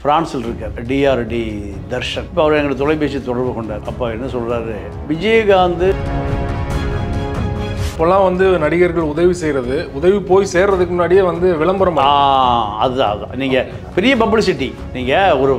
பிரான்சில் இருக்கார் டிஆர்டி தர்ஷன். இப்போ அவர் எங்களுக்கு தொலைபேசி தொடர்பு கொண்டார். அப்பா என்ன சொல்கிறாரு, விஜயகாந்த் இப்போல்லாம் நடிகர்கள் உதவி போய் சேர்றதுக்கு முன்னாடியே விளம்பரம். அதுதான் நீங்கள் பெரிய பப்ளிசிட்டி. நீங்கள் ஒரு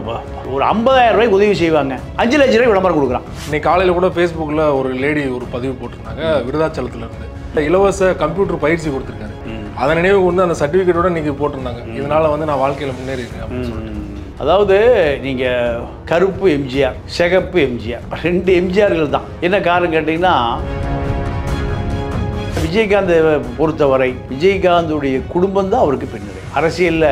50,000 ரூபாய்க்கு உதவி செய்வாங்க, 5 லட்சம் ரூபாய் விளம்பரம் கொடுக்குறான். இன்னைக்கு காலையில் கூட ஃபேஸ்புக்கில் ஒரு லேடி ஒரு பதிவு போட்டிருந்தாங்க. விருதாச்சலத்துலேருந்து இலவச கம்ப்யூட்டர் பயிற்சி கொடுத்துருக்காரு. அதை நினைவு அந்த சர்டிஃபிகேட்டோட இன்னைக்கு போட்டிருந்தாங்க. இதனால் நான் வாழ்க்கையில் முன்னேறி இருக்கேன் அப்படின்னு சொல்லிட்டு. அதாவது நீங்கள் கருப்பு எம்ஜிஆர், சிகப்பு எம்ஜிஆர், 2 எம்ஜிஆர்கள் தான். என்ன காரணம் கேட்டிங்கன்னா, விஜயகாந்தை பொறுத்தவரை விஜயகாந்துடைய குடும்பம் தான் அவருக்கு பின்னணி. அரசியலில்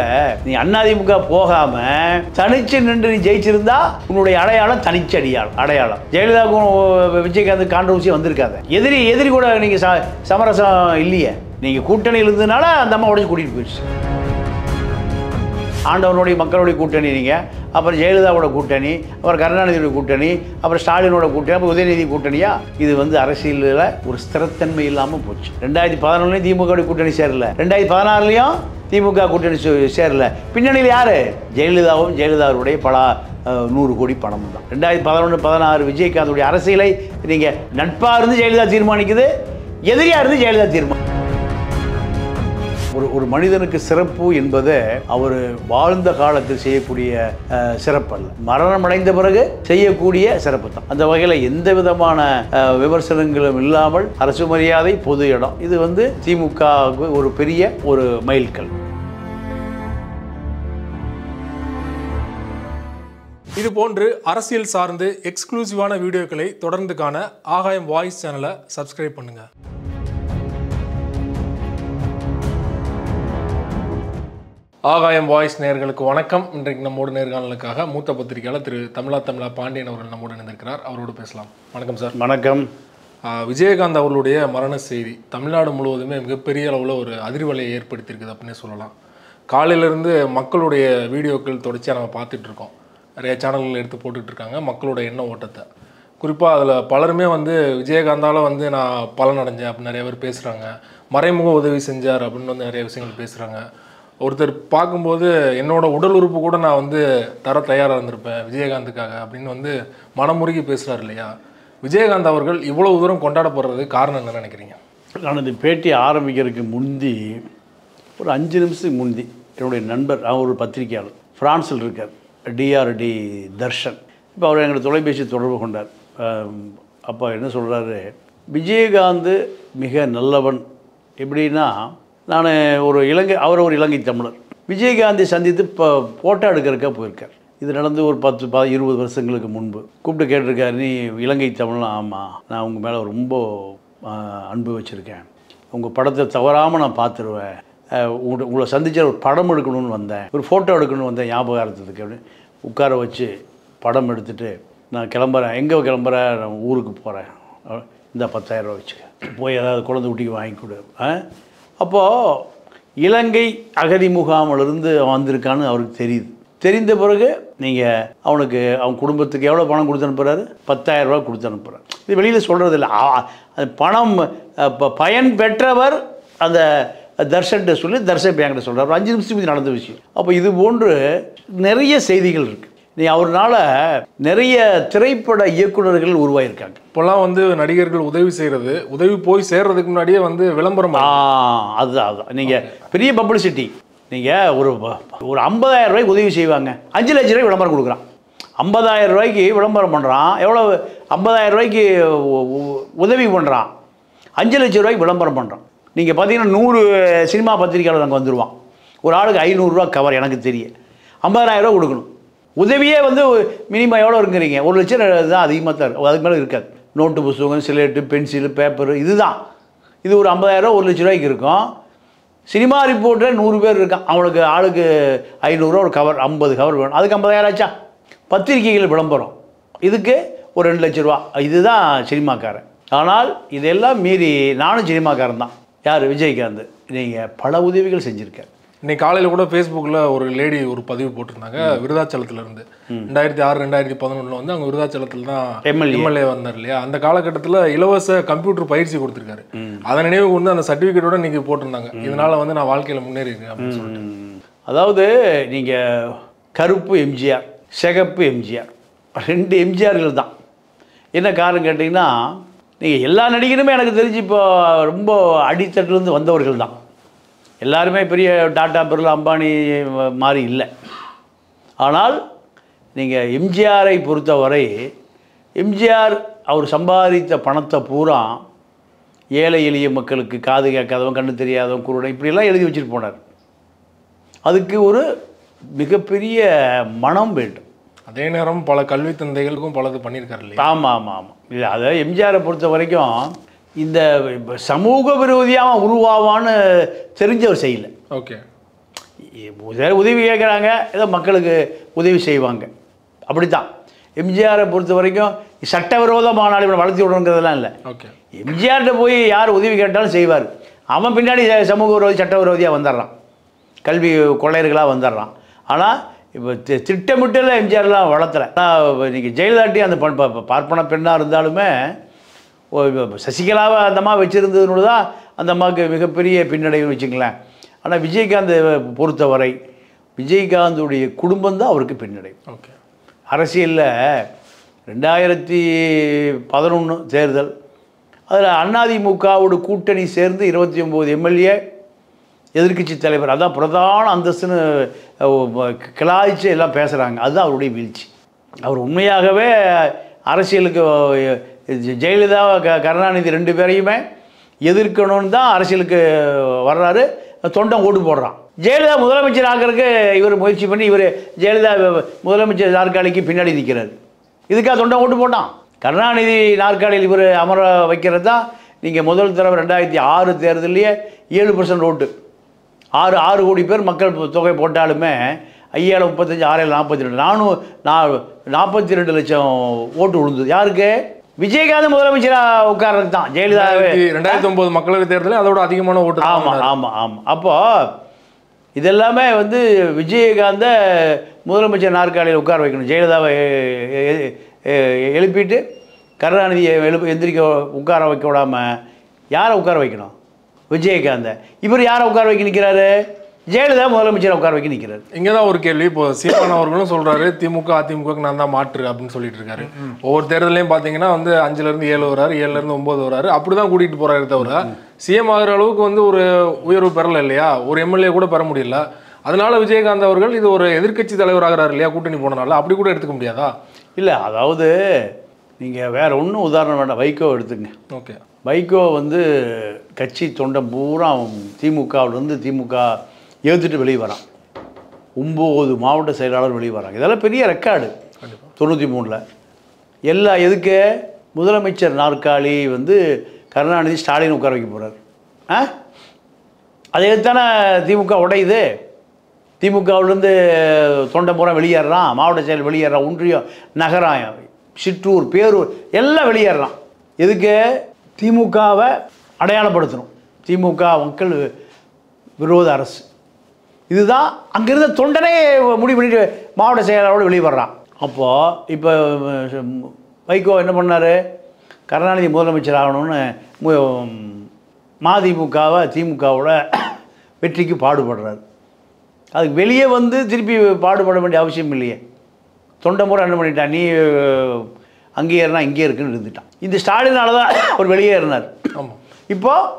நீ அதிமுக போகாமல் தனிச்சு நின்று நீ ஜெயிச்சிருந்தா உன்னுடைய அடையாளம் தனிச்சு அடையாளம். ஜெயலலிதாவுக்கும் விஜயகாந்த் கான்ட்ரவர்சி வந்திருக்காது. எதிரி கூட நீங்கள் சமரசம் இல்லையே. நீங்கள் கூட்டணியில் இருந்ததுனால அந்த அம்மா உடஞ்சி கூட்டிகிட்டு போயிடுச்சு. ஆண்டவனுடைய மக்களுடைய கூட்டணி நீங்கள், அப்புறம் ஜெயலலிதாவோட கூட்டணி, அப்புறம் கருணாநிதியோட கூட்டணி, அப்புறம் ஸ்டாலினோட கூட்டணி, அப்புறம் உதயநிதி கூட்டணியா. இது அரசியலில் ஒரு ஸ்திரத்தன்மை இல்லாமல் போச்சு. 2011 திமுக கூட்டணி சேரல, 2016 திமுக கூட்டணி சேரல. பின்னணியில் யார்? ஜெயலலிதாவுடைய பல 100 கோடி பணமும் தான். 2011-16 விஜயகாந்துடைய அரசியலை நீங்கள் நட்பாக இருந்து ஜெயலலிதா தீர்மானிக்குது, எதிரியாக இருந்து ஜெயலலிதா தீர்மானிக்குது. ஒரு மனிதனுக்கு சிறப்பு என்பது அவர் வாழ்ந்த காலத்தில் செய்யக்கூடிய சிறப்பு அல்ல, மரணம் அடைந்த பிறகு செய்யக்கூடிய சிறப்பு தான். அந்த வகையில் எந்த விதமான விமர்சனங்களும் இல்லாமல் அரசு மரியாதை, பொது இடம், இது திமுகவுக்கு ஒரு பெரிய ஒரு மைல்கல். இது போன்று அரசியல் சார்ந்து எக்ஸ்க்ளூசிவான வீடியோக்களை தொடர்ந்து காண ஆகாயம் வாய்ஸ் சேனலை சப்ஸ்கிரைப் பண்ணுங்க. ஆகாயம் வாய்ஸ் நேயர்களுக்கு வணக்கம். இன்றைக்கு நம்மோட நேர்காணலுக்காக மூத்த பத்திரிகையாளர் திரு தமிழா பாண்டியன் அவர்கள் நம்மோடு இணைந்திருக்கிறார். அவரோடு பேசலாம். வணக்கம் சார். வணக்கம். விஜயகாந்த் அவர்களுடைய மரண செய்தி தமிழ்நாடு முழுவதுமே மிகப்பெரிய அளவில் ஒரு அதிர்வலையை ஏற்படுத்தியிருக்குது அப்படின்னு சொல்லலாம். காலையிலேருந்து மக்களுடைய வீடியோக்கள் தொடர்ச்சியாக நம்ம பார்த்துட்ருக்கோம். நிறைய சேனல்கள் எடுத்து போட்டுட்ருக்காங்க மக்களோட எண்ண ஓட்டத்தை. குறிப்பாக அதில் பலருமே விஜயகாந்தால் நான் பலன் அடைஞ்சேன் அப்படின்னு நிறைய பேர் பேசுகிறாங்க. மறைமுக உதவி செஞ்சார் அப்படின்னு நிறைய விஷயங்கள் பேசுகிறாங்க. ஒருத்தர் பார்க்கும்போது என்னோட உடல் உறுப்பு கூட நான் தர தயாராக இருந்திருப்பேன் விஜயகாந்துக்காக அப்படின்னு மனமுருகி பேசுகிறார் இல்லையா? விஜயகாந்த் அவர்கள் இவ்வளவு தூரம் கொண்டாடப்படுறது காரணம் என்ன நினைக்கிறீங்க? நான் இந்த பேட்டி ஆரம்பிக்கிறதுக்கு முந்தி ஒரு 5 நிமிஷத்துக்கு முந்தி என்னுடைய நண்பர், அவர் ஒரு பத்திரிகையாளர், பிரான்சில் இருக்கார், டிஆர்டி தர்ஷன். இப்போ அவர் எங்களுக்கு தொலைபேசி தொடர்பு கொண்டார். அப்போ என்ன சொல்கிறாரு, விஜயகாந்த் மிக நல்லவன். எப்படின்னா, நான் ஒரு இலங்கை தமிழர், விஜயகாந்தை சந்தித்து ஃபோட்டோ எடுக்கிறதுக்காக போயிருக்கார். இது நடந்து ஒரு 10-20 வருஷங்களுக்கு முன்பு. கூப்பிட்டு கேட்டிருக்காரு, நீ இலங்கை தமிழ்னா? ஆமாம், நான் உங்கள் மேலே ரொம்ப அன்பு வச்சுருக்கேன், உங்கள் படத்தை தவறாமல் நான் பார்த்துருவேன், உங்களை சந்தித்த ஒரு படம் எடுக்கணும்னு வந்தேன், ஒரு ஃபோட்டோ எடுக்கணும்னு வந்தேன் ஞாபகார்த்தத்துக்கு அப்படின்னு உட்கார வச்சு படம் எடுத்துகிட்டு நான் கிளம்புறேன். எங்கே கிளம்புறேன்? நான் ஊருக்கு போகிறேன். இந்த 10,000 ரூபா வச்சுக்க, போய் ஏதாவது குழந்தை ஊட்டிக்கு வாங்கி கொடு. அப்போது இலங்கை அகதி முகாமிலிருந்து வந்திருக்கான்னு அவருக்கு தெரியுது. தெரிந்த பிறகு நீங்கள் அவன் குடும்பத்துக்கு எவ்வளோ பணம் கொடுத்து அனுப்புகிறாரு? 10,000 ரூபா கொடுத்து அனுப்புகிறார். இது வெளியில் சொல்கிறது இல்லை. அது பணம் பயன் பெற்றவர் அந்த தர்ஷன்கிட்ட சொல்லி தர்ஷன் என்கிட்ட சொல்கிறார். 5 நிமிஷத்துக்கு நடந்த விஷயம். அப்போ இது போன்று நிறைய செய்திகள் இருக்குது. அவர்னால நிறைய திரைப்பட இயக்குநர்கள் உருவாயிருக்காங்க. இப்போல்லாம் நடிகர்கள் உதவி போய் சேர்றதுக்கு முன்னாடியே விளம்பரம். அதுதான் நீங்கள் பெரிய பப்ளிசிட்டி. நீங்கள் ஒரு 50,000 ரூபாய்க்கு உதவி செய்வாங்க, 5 லட்சம் ரூபாய் விளம்பரம் கொடுக்குறான். 50,000 ரூபாய்க்கு விளம்பரம் பண்ணுறான். எவ்வளோ? 50,000 ரூபாய்க்கு உதவி பண்ணுறான், 5 லட்சம் ரூபாய்க்கு விளம்பரம் பண்ணுறான். நீங்கள் பார்த்தீங்கன்னா 100 சினிமா பத்திரிகையாளர் அங்கே வந்துடுவான். ஒரு ஆளுக்கு 500 ரூபா கவர். எனக்கு தெரியும் 50,000 ரூபா கொடுக்கணும். உதவியே மினிமம் எவ்வளோ இருக்குறீங்க? 1 லட்சம் தான் அதிகமாக தான் இருக்கும். அதுக்கு மேலே இருக்காது. நோட்டு புத்தகம், சிலேட்டு, பென்சிலு, பேப்பரு, இதுதான். இது ஒரு 50,000 ரூபா 1 லட்ச ரூபாய்க்கு இருக்கும். சினிமா ரிப்போர்ட்டில் 100 பேர் இருக்கான். அவனுக்கு ஆளுக்கு 500 ரூபா ஒரு கவர், 50 கவர் வேணும். அதுக்கு 50,000 ஆச்சா? பத்திரிகைகள் விளம்பரம், இதுக்கு ஒரு 2 லட்ச ரூபா. இதுதான் சினிமாக்காரன். ஆனால் இதெல்லாம் மீறி நானும் சினிமாக்காரன் தான். யார்? விஜயகாந்த். நீங்கள் பல உதவிகள் செஞ்சுருக்கார். இன்னைக்கு காலையில் கூட ஃபேஸ்புக்கில் ஒரு லேடி ஒரு பதிவு போட்டிருந்தாங்க. விருதாச்சலத்துலேருந்து 2006-2011 அங்கே விருதாச்சலத்தில் தான் எம்எல்ஏ வந்தார் இல்லையா? அந்த காலகட்டத்தில் இலவச கம்ப்யூட்டர் பயிற்சி கொடுத்துருக்காரு. அதை நினைவு அந்த சர்டிஃபிகேட்டோட இன்னைக்கு போட்டிருந்தாங்க. இதனால் நான் வாழ்க்கையில் முன்னேறி இருக்கேன் அப்படின்னு சொல்லிட்டு. அதாவது நீங்கள் கருப்பு எம்ஜிஆர், சிகப்பு எம்ஜிஆர், 2 எம்ஜிஆர்கள் தான். என்ன காரணம் கேட்டிங்கன்னா, நீங்கள் எல்லா நடிகருமே எனக்கு தெரிஞ்சு இப்போ ரொம்ப அடித்தட்டிலேருந்து வந்தவர்கள் தான். எல்லாருமே பெரிய டாடா, பிர்லா, அம்பானி மாதிரி இல்லை. ஆனால் நீங்கள் எம்ஜிஆரை பொறுத்தவரை, எம்ஜிஆர் அவர் சம்பாதித்த பணத்தை பூரா ஏழை எளிய மக்களுக்கு, காது கேட்காதவன், கண்ணு தெரியாதவன், குருடன், இப்படியெல்லாம் எழுதி வச்சுட்டு போனார். அதுக்கு ஒரு மிகப்பெரிய மனம் வேண்டும். அதே நேரம் பல கல்வி தந்தைகளுக்கும் பலது பண்ணியிருக்காரு இல்லையா? ஆமாம் ஆமாம் ஆமாம். இல்லை, அதை எம்ஜிஆரை பொறுத்த வரைக்கும் இந்த சமூக விரோதியாக உருவாவான்னு தெரிஞ்சவர் செய்யலை. ஓகே, உதவி கேட்குறாங்க, ஏதோ மக்களுக்கு உதவி செய்வாங்க, அப்படித்தான். எம்ஜிஆரை பொறுத்த வரைக்கும் சட்டவிரோதமான இவனை வளர்த்தி விடணுங்கிறதெல்லாம் இல்லை. ஓகே, எம்ஜிஆர்கிட்ட போய் யார் உதவி கேட்டாலும் செய்வார். அவன் பின்னாடி சமூக விரோதி, சட்ட விரோதியாக வந்துடுறான், கல்வி கொள்ளையர்களாக வந்துடுறான். ஆனால் இப்போ திட்டமிட்டல எம்ஜிஆர்லாம் வளர்த்தலை. ஆனால் இன்றைக்கி ஜெயலலிதாட்டி அந்த பார்ப்பன பெண்ணாக இருந்தாலுமே சசிகலாவை அந்த அம்மா வச்சுருந்ததுனோடு தான் அந்த அம்மாவுக்கு மிகப்பெரிய பின்னடைவுன்னு வச்சுங்களேன். ஆனால் விஜயகாந்தை பொறுத்தவரை விஜயகாந்துடைய குடும்பம் தான் அவருக்கு பின்னடைவு. ஓகே, அரசியலில் 2011 தேர்தல், அதில் அதிமுகவோட கூட்டணி சேர்ந்து 29 எம்எல்ஏ, எதிர்க்கட்சி தலைவர், அதான் பிரதான அந்தஸ்துன்னு கிளாய்ச்சி எல்லாம் பேசுகிறாங்க. அதுதான் அவருடைய வீழ்ச்சி. அவர் உண்மையாகவே அரசியலுக்கு ஜெயலலிதா, கருணாநிதி 2 பேரையுமே எதிர்க்கணும்னு தான் அரசியலுக்கு வர்றாரு. தொண்டம் ஓட்டு போடுறான். ஜெயலலிதா முதலமைச்சர் ஆகிறதுக்கு இவர் முயற்சி பண்ணி இவர் ஜெயலலிதா முதலமைச்சர் நாற்காலிக்கு பின்னாடி நிற்கிறார். இதுக்காக தொண்டம் ஓட்டு போட்டான். கருணாநிதி நாற்காலியில் இவர் அமர வைக்கிறது தான். நீங்கள் முதல் தடவை 2006 தேர்தலையே 7% ஓட்டு, 6 கோடி பேர் மக்கள் தொகை போட்டாலுமே 5035, 6042, 42 லட்சம் ஓட்டு விழுந்தது. யாருக்கு? விஜயகாந்த் முதலமைச்சராக உட்கார்றதுக்கு தான். ஜெயலலிதா 2009 மக்களவை தேர்தலில் அதோட அதிகமான ஓட்டு. ஆமாம் ஆமாம் ஆமாம். அப்போது இதெல்லாமே விஜயகாந்தை முதலமைச்சர் நாற்காலியில் உட்கார வைக்கணும். ஜெயலலிதாவை எழுப்பிட்டு கருணாநிதியை எந்திரிக்க உட்கார வைக்க விடாமல் யாரை உட்கார வைக்கணும்? விஜயகாந்தை. இவர் யாரை உட்கார வைக்க நிற்கிறாரு? ஜெயலலிதா முதலமைச்சரை உட்கார வைக்க நிற்கிறார். இங்கே தான் ஒரு கேள்வி. இப்போ சீமான் அவர்களும் சொல்கிறாரு, திமுக அதிமுகவுக்கு நான் தான் மாற்று அப்படின்னு சொல்லிட்டு இருக்காரு. ஒவ்வொரு தேர்தலையும் பார்த்தீங்கன்னா 5லேருந்து 7 வராரு, 7லேருந்து 9 வராரு, அப்படி தான் கூட்டிகிட்டு போகிறாரு. தவிர சிஎம் ஆகிற அளவுக்கு ஒரு உயர்வு பெறலை இல்லையா? ஒரு எம்எல்ஏ கூட பெற முடியல. அதனால விஜயகாந்த் அவர்கள் இது ஒரு எதிர்க்கட்சி தலைவராகிறார் இல்லையா, கூட்டணி போனனால, அப்படி கூட எடுத்துக்க முடியாதா? இல்லை, அதாவது நீங்கள் வேறு ஒன்றும் உதாரணம் வேண்டாம். வைகோ எடுத்துங்க. ஓகே, வைகோ கட்சி தொண்டம் பூரா திமுகவிலேருந்து திமுக ஏற்றுட்டு வெளியே வரான். 9 மாவட்ட செயலாளர் வெளியே வராங்க. இதெல்லாம் பெரிய ரெக்கார்டு. 93 எல்லாம் எதுக்கு? முதலமைச்சர் நாற்காலி கருணாநிதி ஸ்டாலின் உட்கார வைக்க போகிறார். அதே தானே திமுக உடையுது. திமுகவிலேருந்து தொண்டம் பூரா வெளியேறான், மாவட்ட செயலர் வெளியேறான், ஒன்றியம், நகரம், சிற்றூர், பேரூர் எல்லாம் வெளியேறான். எதுக்கு? திமுகவை அடையாளப்படுத்தணும். திமுக மக்கள் விரோத அரசு. இதுதான் அங்கிருந்த தொண்டனே முடிவு பண்ணிட்டு மாவட்ட செயலாளரோடு வெளியே வர்றான். அப்போது இப்போ வைகோ என்ன பண்ணார்? கருணாநிதி முதலமைச்சர் ஆகணும்னு மதிமுகவை திமுகவோட வெற்றிக்கு பாடுபடுறாரு. அதுக்கு வெளியே திருப்பி பாடுபட வேண்டிய அவசியம் இல்லையே. தொண்டை முறை என்ன பண்ணிட்டான்? நீ அங்கேயே ஏறினா இங்கே இருக்குன்னு இருந்துட்டான். இந்த ஸ்டாலினால தான் அவர் வெளியே ஏறினார். ஆமாம். இப்போது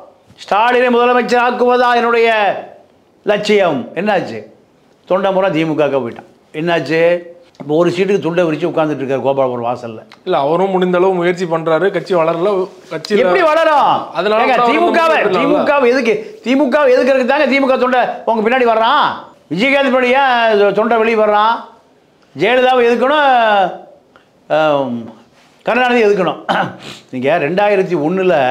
ஸ்டாலினை முதலமைச்சர் ஆக்குவதா என்னுடைய லட்சியம். என்னாச்சு? தொண்டை முறை திமுக போயிட்டான். என்னாச்சு? இப்போ ஒரு சீட்டுக்கு துண்டை விரிச்சு உட்காந்துட்டு இருக்காரு கோபாலபுரம் வாசல்ல. இல்லை, அவரும் முடிந்த அளவு முயற்சி பண்ணுறாரு. கட்சி வளரல. கட்சி எப்படி வளரும்? அதனால திமுக எதுக்கு தாங்க திமுக தொண்டை உங்க பின்னாடி வர்றான். விஜயகாந்த் பின்னாடியே தொண்டை வெளியே வர்றான். ஜெயலலிதாவை எதுக்கணும், கருணாநிதி எதுக்கணும். நீங்கள் 2001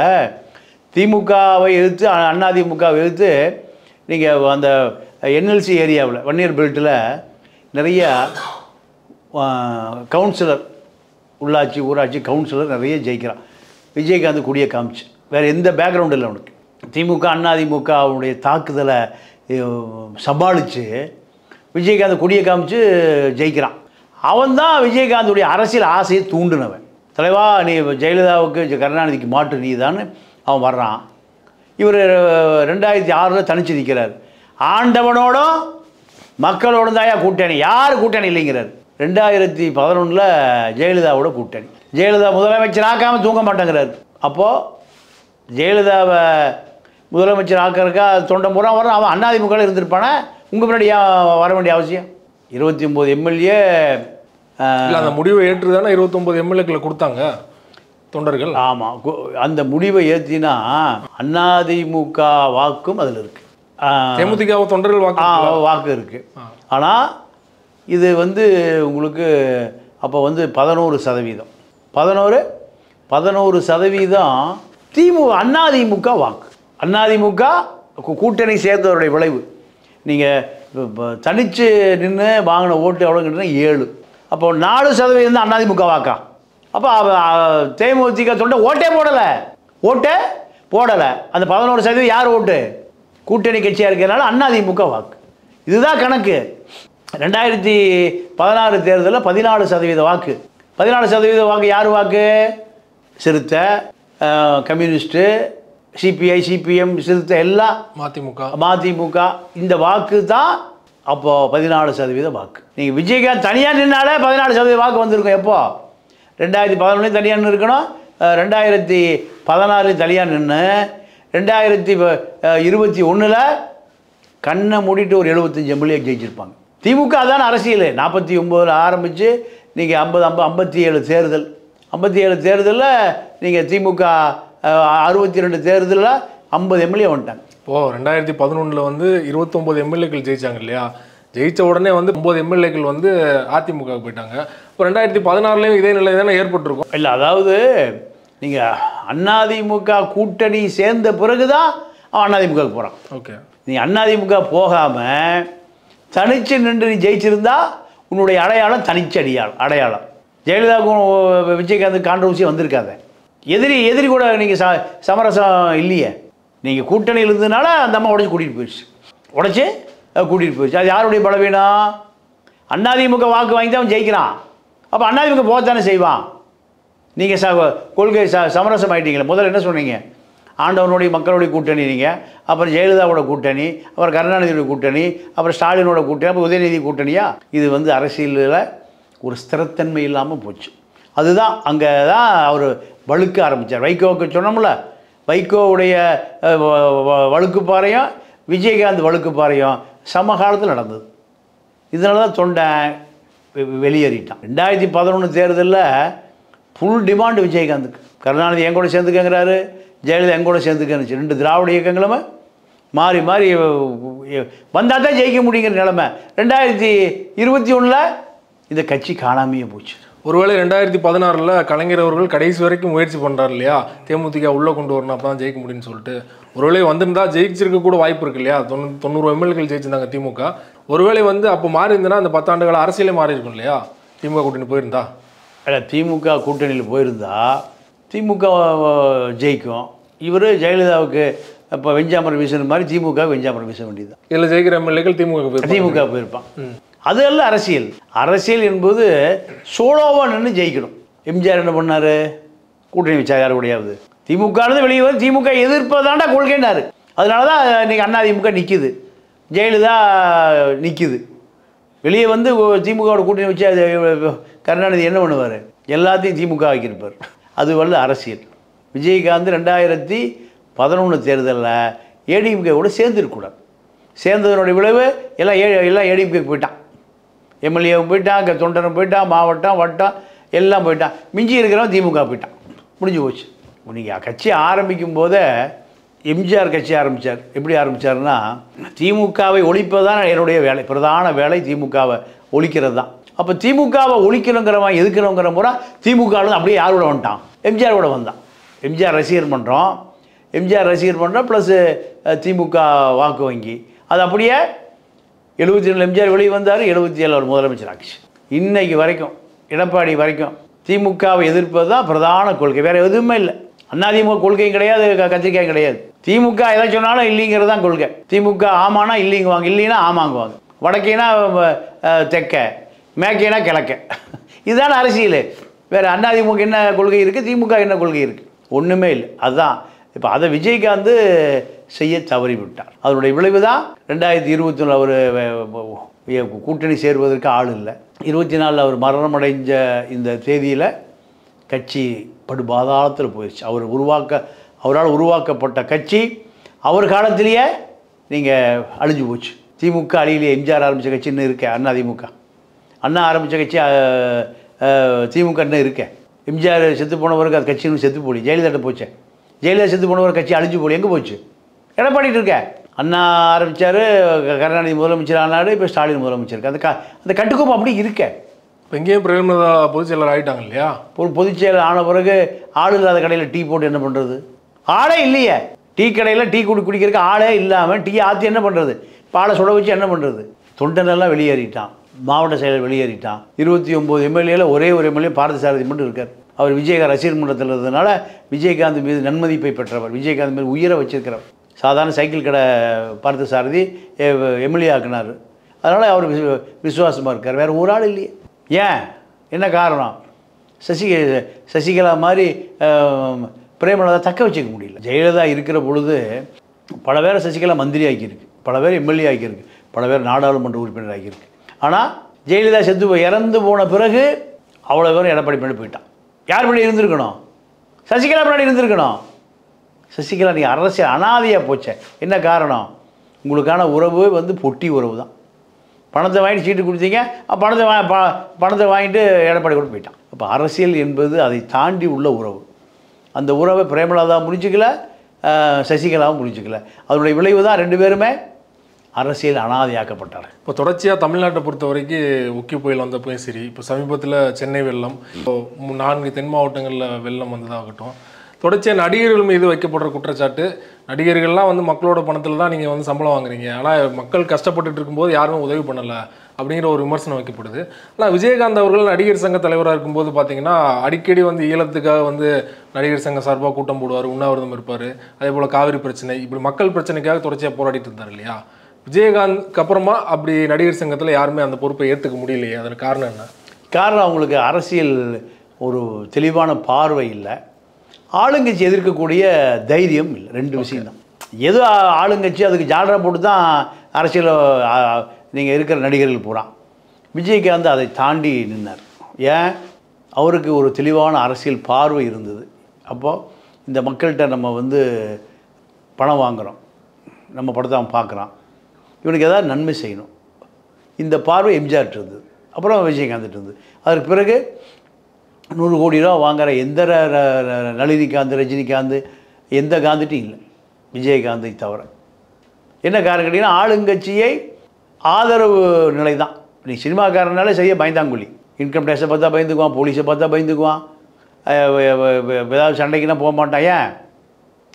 திமுகவை எதிர்த்து அதிமுகவை எதிர்த்து நீங்கள் அந்த என்எல்சி ஏரியாவில் வன்னியர் பெல்ட்டில் நிறைய கவுன்சிலர், உள்ளாட்சி ஊராட்சி கவுன்சிலர் நிறைய ஜெயிக்கிறான். விஜயகாந்த் கூடிய காமிச்சு. வேறு எந்த பேக்ரவுண்டு இல்லை அவனுக்கு. திமுக அதிமுக அவனுடைய தாக்குதலை சமாளித்து விஜயகாந்த் கொடியை காமிச்சு ஜெயிக்கிறான். அவன் தான் விஜயகாந்துடைய அரசியல் ஆசையை தூண்டினவன். தலைவா, நீ ஜெயலலிதாவுக்கு கருணாநிதிக்கு மாற்று நீ தான் அவன் வர்றான். இவர் 2006 தனிச்சு நிற்கிறார். ஆண்டவனோடும் மக்களோட தாயா கூட்டணி, யார் கூட்டணி இல்லைங்கிறார். 2011 ஜெயலலிதாவோட கூட்டணி. ஜெயலலிதா முதலமைச்சர் ஆக்காமல் தூங்க மாட்டேங்கிறார். அப்போது ஜெயலலிதாவை முதலமைச்சர் ஆக்கிறதுக்கா தொண்டை முறை வரும். அவன் அதிமுக இருந்திருப்பானே, உங்கள் முன்னாடி வர வேண்டிய அவசியம். 29 எம்எல்ஏ அந்த முடிவை ஏற்று தானே 29 எம்எல்ஏக்களை கொடுத்தாங்க தொண்டர்கள். ஆமாம், அந்த முடிவை ஏற்றினா அதிமுக வாக்கும் அதில் இருக்குது, தேமுதிக தொண்டர்கள் வாக்கு இருக்குது. ஆனால் இது உங்களுக்கு அப்போ 11% 11% அதிமுக வாக்கு. அதிமுக கூட்டணி சேர்ந்தவருடைய விளைவு. நீங்கள் தனித்து நின்று வாங்கின ஓட்டு எவ்வளோங்கிட்டா 7. அப்போ 4% தான் அதிமுக வாக்கா. அப்போ தேமுதிக தொண்டை ஓட்டே போடலை. அந்த 11% யார் ஓட்டு? கூட்டணி கட்சியாக இருக்கிறதுனால அதிமுக வாக்கு. இதுதான் கணக்கு. 2016 தேர்தலில் 14% வாக்கு. 14% வாக்கு யார் வாக்கு? சிறுத்தை, கம்யூனிஸ்ட்டு, சிபிஐ, சிபிஎம், சிறுத்தை எல்லாம் மதிமுக. இந்த வாக்கு தான் அப்போது 14% வாக்கு. நீங்கள் விஜயகாந்த் தனியாக நின்னாலே 14% வாக்கு வந்திருக்கும். எப்போ? 2011 தனியாக நின்று இருக்கணும், 2014 தனியாக நின்று 2021 கண்ணை மூடிட்டு ஒரு 75 எம்எல்ஏ ஜெயிச்சிருப்பாங்க. திமுக தான் அரசியல். 49 ஆரம்பித்து நீங்கள் 57 தேர்தல், 57 தேர்தலில் நீங்கள் திமுக 62 தேர்தலில் 50 எம்எல்ஏ வந்துட்டாங்க. இப்போது 2011 29 எம்எல்ஏக்கள் ஜெயிச்சாங்க இல்லையா? ஜெயித்த உடனே 9 எம்எல்ஏக்கள் அதிமுக போயிட்டாங்க. இப்போ 2016 இதே நிலை தானே ஏற்பட்டிருக்கும். இல்லை, அதாவது நீங்கள் அதிமுக கூட்டணி சேர்ந்த பிறகு தான் அவன் அதிமுகவுக்கு போகிறான். ஓகே, நீ அதிமுக போகாமல் தனிச்சு நின்று நீ ஜெயிச்சிருந்தா உன்னுடைய அடையாளம் தனிச்சு அடையாளம். ஜெயலலிதாவுக்கும் விஜயகாந்த் கான்ட்ரவர்சி வந்திருக்காத. எதிரி கூட நீங்கள் சமரசம் இல்லையே. நீங்கள் கூட்டணியில் இருந்ததுனால அந்த அம்மா உடச்சி கூட்டிகிட்டு போயிடுச்சு. அது யாருடைய பலவீனம்? அதிமுக வாக்கு வாங்கி தான் அவன் ஜெயிக்கிறான். அப்போ அதிமுக போகத்தானே செய்வான். நீங்கள் கொள்கை சமரசம் ஆகிட்டீங்களே. முதல்ல என்ன சொன்னீங்க? ஆண்டவனுடைய மக்களுடைய கூட்டணி நீங்கள், அப்புறம் ஜெயலலிதாவோட கூட்டணி, அப்புறம் கருணாநிதியோட கூட்டணி, அப்புறம் ஸ்டாலினோட கூட்டணி, அப்புறம் உதயநிதி கூட்டணியா? இது அரசியலில் ஒரு ஸ்திரத்தன்மை இல்லாமல் போச்சு. அதுதான் அங்கே தான் அவர் வழுக்க ஆரம்பித்தார். வைகோவுக்கு சொன்னோம்ல, வைகோவுடைய வழுக்குப்பாறையும் விஜயகாந்த் வழுக்குப்பாறையும் சமகாலத்தில் நடந்தது. இதனால தான் தொண்டை வெளியேறிட்டான். 2011 தேர்தலில் ஃபுல் டிமாண்டு விஜயகாந்துக்கு. கருணாநிதி என் கூட சேர்ந்துக்கங்கிறாரு, ஜெயலலிதா எங்கூட சேர்ந்துக்கணுச்சு. 2 திராவிட இயக்கங்களுமே மாறி வந்தால் தான் ஜெயிக்க முடியுங்கிற நிலைமை. 2021 இந்த கட்சி காணாமையே போச்சு. ஒருவேளை 2016 கலைஞர் அவர்கள் கடைசி வரைக்கும் முயற்சி பண்ணுறாரு இல்லையா, தேமுதிக உள்ளே கொண்டு வரணும், அப்போ தான் ஜெயிக்க முடியும்னு சொல்லிட்டு. ஒருவேளை வந்திருந்தா ஜெயிச்சிருக்க கூட வாய்ப்பு இருக்கு இல்லையா? 90 எம்எல்ஏக்கள் ஜெயிச்சிருந்தாங்க திமுக. ஒருவேளை அப்போ மாறி இருந்ததுன்னா அந்த 10 ஆண்டுகள் அரசியலே மாறி இருக்கும் இல்லையா? திமுக கூட்டணி போயிருந்தா. இல்லை, திமுக கூட்டணியில் போயிருந்தா திமுக ஜெயிக்கும். இவர் ஜெயலலிதாவுக்கு இப்போ வெஞ்சாமரம் வீசுன மாதிரி திமுக வெஞ்சாமரம் வீச வேண்டியது. இதில் ஜெயிக்கிற எம்எல்ஏக்கள் திமுக போயிருப்பான். அது எல்லாம் அரசியல் என்பது சோலோவாக நின்று ஜெயிக்கணும். எம்ஜிஆர் என்ன பண்ணார்? கூட்டணி வச்சா யார் கூடயாவது. திமுகலேருந்து வெளியே வந்து திமுக எதிர்ப்பதாண்டா கொள்கைன்னாரு. அதனால தான் இன்றைக்கி அதிமுக நிற்கிது, ஜெயலலிதா நிற்கிது. வெளியே வந்து திமுகவோட கூட்டணி வச்சு கருணாநிதி என்ன பண்ணுவார்? எல்லாத்தையும் திமுக ஆக்கியிருப்பார். அது அரசியல். விஜயகாந்த் 2011 தேர்தலில் ஏடிஎம்கேவோட சேர்ந்துருக்கூடாது. சேர்ந்ததனுடைய விளைவு எல்லாம் ஏடிஎம்கேக்கு போயிட்டான். எம்எல்ஏவும் போயிட்டான், தொண்டனும் போயிட்டான், மாவட்டம் வட்டம் எல்லாம் போயிட்டான். மிஞ்சி இருக்கிறவன் திமுக போயிட்டான். முடிஞ்சு போச்சு. நீங்கள் கட்சி ஆரம்பிக்கும் போதே எம்ஜிஆர் கட்சி ஆரம்பித்தார். எப்படி ஆரம்பித்தார்னா, திமுகவை ஒழிப்பது தான் என்னுடைய வேலை, பிரதான வேலை திமுகவை ஒழிக்கிறது தான். அப்போ திமுகவை ஒழிக்கணுங்கிறவன் எதுக்கணுங்கிற முறை திமுகவில் அப்படியே யாரோட வந்துட்டான்? எம்ஜிஆரோட வந்தான். எம்ஜிஆர் ரசிகர் பண்ணுறோம் ப்ளஸ்ஸு திமுக வாக்கு வங்கி. அது அப்படியே 72 எம்ஜிஆர் வெளியே வந்தார், 77 அவர் முதலமைச்சர் ஆச்சு. இன்னைக்கு வரைக்கும் எடப்பாடி வரைக்கும் திமுகவை எதிர்ப்பது தான் பிரதான கொள்கை, வேறு எதுவுமே இல்லை. அதிமுக கொள்கையும் கிடையாது, கத்திரிக்காயும் கிடையாது. திமுக எதை சொன்னாலும் இல்லைங்கிறது தான் கொள்கை. திமுக ஆமானா இல்லைங்குவாங்க, இல்லைன்னா ஆமாங்குவாங்க. வடக்கேனா தெற்க, மேற்கேனா கிழக்க. இதுதான் அரசியல். வேறு அதிமுக என்ன கொள்கை இருக்குது, திமுக என்ன கொள்கை இருக்குது? ஒன்றுமே இல்லை. அதுதான் இப்போ அதை விஜயகாந்த் செய்ய தவறிவிட்டார். அதனுடைய விளைவு தான் 2021 அவர் கூட்டணி சேருவதற்கு ஆள் இல்லை. 24 அவர் மரணமடைஞ்ச இந்த தேதியில் கட்சி படுபாதாளத்தில் போயிடுச்சு. அவரால் உருவாக்கப்பட்ட கட்சி அவர் காலத்திலேயே நீங்கள் அழிஞ்சு போச்சு. திமுக அழியிலே எம்ஜிஆர் ஆரம்பித்த கட்சி இன்னும் இருக்கேன். அண்ணா ஆரம்பித்த கட்சி திமுக இன்னும் இருக்கேன். எம்ஜிஆர் செத்து போனவருக்கு அது கட்சி இன்னும் செத்து போலி. ஜெயலலிதா போச்சேன். ஜெயலலிதா செத்து போனவர் கட்சி அழிஞ்சு போலி. எங்கே போச்சு? எடப்பாடிட்டு இருக்கேன். அண்ணா ஆரம்பித்தார், கருணாநிதி முதலமைச்சர் ஆனாரு, இப்போ ஸ்டாலின் முதலமைச்சர். அந்த கட்டுக்கோப்பு அப்படி இருக்கேன். இப்போ எங்கேயும் பிரேமலதா பொதுச்செயலர் ஆகிட்டாங்க இல்லையா? ஒரு பொதுச்செயலர் ஆன பிறகு ஆள் இல்லாத கடையில் டீ போட்டு என்ன பண்ணுறது? ஆளே இல்லையே. டீ கடையில் டீ குடிக்கிறதுக்கு ஆளே இல்லாமல் டீ ஆற்றி என்ன பண்ணுறது? பாலை சுட வச்சு என்ன பண்ணுறது? தொண்டனெல்லாம் வெளியேறிட்டான். மாவட்ட செயலர் வெளியேறிட்டான். 29 எம்எல்ஏல ஒரே ஒரு எம்எல்ஏ பார்த்தசாரதி மட்டும் இருக்கார். அவர் விஜயகாந்த் ரசிகர் மன்றத்தில் இருந்ததுனால விஜயகாந்த் மீது நன்மதிப்பை பெற்றவர், விஜயகாந்த் மீது உயிரை வச்சிருக்கிறவர். சாதாரண சைக்கிள் கடை பார்த்தசாரதி எம்எல்ஏ ஆக்கினார். அதனால் அவர் விசுவாசமாக இருக்கார். வேறு ஒரு ஆள் இல்லையே. ஏன்? என்ன காரணம்? சசிகலா மாதிரி பிரேமலதா தக்க வச்சுக்க முடியல. ஜெயலலிதா இருக்கிற பொழுது பல பேரை சசிகலா மந்திரி ஆக்கியிருக்கு, பல பேர் எம்எல்ஏ ஆக்கியிருக்கு, பல பேர் நாடாளுமன்ற உறுப்பினர் ஆகியிருக்கு. ஆனால் ஜெயலலிதா இறந்து போன பிறகு அவ்வளோ பேரும் எடப்பாடி பின்னாடி போயிட்டான். யார் பின்னாடி இருந்திருக்கணும்? சசிகலா பின்னாடி இருந்திருக்கணும். சசிகலா நீ அரசியல் அனாதையாக போச்ச. என்ன காரணம்? உங்களுக்கான உறவு பொட்டி உறவு தான். பணத்தை வாங்கிட்டு சீட்டு கொடுத்தீங்க, பணத்தை வாங்கிட்டு எடப்பாடி கூட போயிட்டான். அப்போ அரசியல் என்பது அதை தாண்டி உள்ள உறவு. அந்த உறவை பிரேமலதா முடிச்சுக்கல, சசிகலாவும் முடிச்சுக்கல. அதனுடைய விளைவு தான் 2 பேருமே அரசியல் அனாதையாக்கப்பட்டார். இப்போ தொடர்ச்சியாக தமிழ்நாட்டை பொறுத்த வரைக்கும் ஒக்கி புயல் வந்தப்போயும் சரி, இப்போ சமீபத்தில் சென்னை வெள்ளம், இப்போ 4 தென் மாவட்டங்களில் வெள்ளம் வந்ததாகட்டும், தொடர்ச்சியாக நடிகர்கள் மீது வைக்கப்படுற குற்றச்சாட்டு, நடிகர்கள்லாம் மக்களோட பணத்தில் தான் நீங்கள் சம்பளம் வாங்குறீங்க, ஆனால் மக்கள் கஷ்டப்பட்டுட்டு இருக்கும்போது யாருமே உதவி பண்ணலை அப்படிங்கிற ஒரு விமர்சனம் வைக்கப்படுது. ஆனால் விஜயகாந்த் அவர்கள் நடிகர் சங்க தலைவராக இருக்கும்போது பார்த்தீங்கன்னா அடிக்கடி ஈழத்துக்காக நடிகர் சங்க சார்பாக கூட்டம் போடுவார், உண்ணாவிரதம் இருப்பார். அதே போல் காவிரி பிரச்சனை, இப்படி மக்கள் பிரச்சனைக்காக தொடர்ச்சியாக போராடிட்டு இருந்தார் இல்லையா? விஜயகாந்த்க்கு அப்புறமா அப்படி நடிகர் சங்கத்தில் யாருமே அந்த பொறுப்பை ஏற்றுக்க முடியலையே. அதற்கு காரணம் என்ன? காரணம் அவங்களுக்கு அரசியல் ஒரு தெளிவான பார்வை இல்லை, ஆளுங்கட்சி எதிர்க்கக்கூடிய தைரியம் இல்லை. 2 விஷயம்தான். எது ஆளுங்கட்சி அதுக்கு ஜாலரா போட்டு தான் அரசியல் நீங்கள் இருக்கிற நடிகர்கள் பூரா. விஜயகாந்த் அதை தாண்டி நின்னார். ஏன்? அவருக்கு ஒரு தெளிவான அரசியல் பார்வை இருந்தது. அப்போது இந்த மக்கள்கிட்ட நம்ம பணம் வாங்குகிறோம், நம்ம படத்தை அவன் பார்க்குறான், இவனுக்கு ஏதாவது நன்மை செய்யணும், இந்த பார்வை எம்ஜிஆர்ட்டு இருந்தது. அப்புறம் விஜயகாந்த் இருந்தது. அதற்கு பிறகு 100 கோடி ரூபா வாங்குகிற எந்த நளினிகாந்த், ரஜினிகாந்த், எந்த காந்திட்டும் இல்லை, விஜயகாந்தை தவிர. என்ன காரணம் கேட்டிங்கன்னா ஆளுங்கட்சியை ஆதரவு நிலை தான். நீ சினிமாக்காரனாலே செய்ய பயந்தாங்குழி. இன்கம் டேக்ஸை பார்த்தா பயந்துக்குவான், போலீஸை பார்த்தா பயந்துக்குவான், ஏதாவது சண்டைக்குன்னா போக மாட்டான். ஏன்?